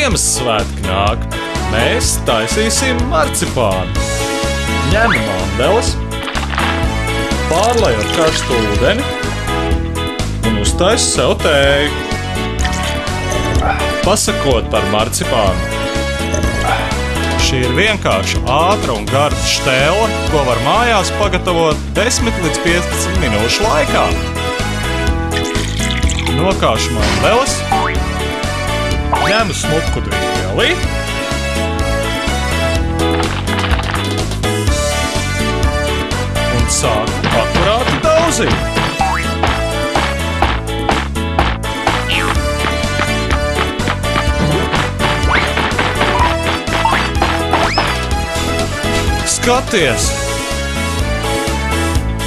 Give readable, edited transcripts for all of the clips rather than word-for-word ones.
Ziemassvētki nāk, mēs taisīsim marcipānu. Ņem mandeles, pārlej ar karstu ūdeni un uztais sev tēju. Pasakot par marcipānu. Šī ir vienkārša, ātra un garda štēle, ko var mājās pagatavot 10 līdz 15 minūšu laikā. Nokāšu mandeles, ņemu smuku dvīļi un sāku akurāti dauzīt. Skaties!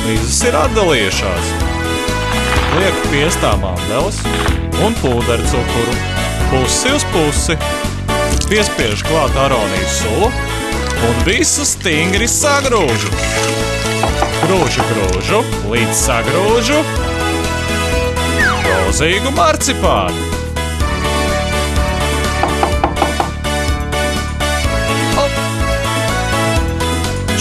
Mizas ir atdalījušās. Lieku piestā mandeles un pūdercukuru. Pusi uz pusi. Piespiežu klāt aronijas sulu un visu stingri sagrūžu. Grūžu, līdz sagrūžu rozīgu marcipānu.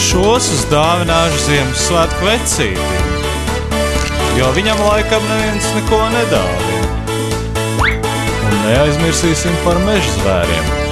Šos uzdāvināšu Ziemassvētku vecītim, jo viņam laikam neviens neko nedāvina. Un neaizmirsīsim par meža zvēriem.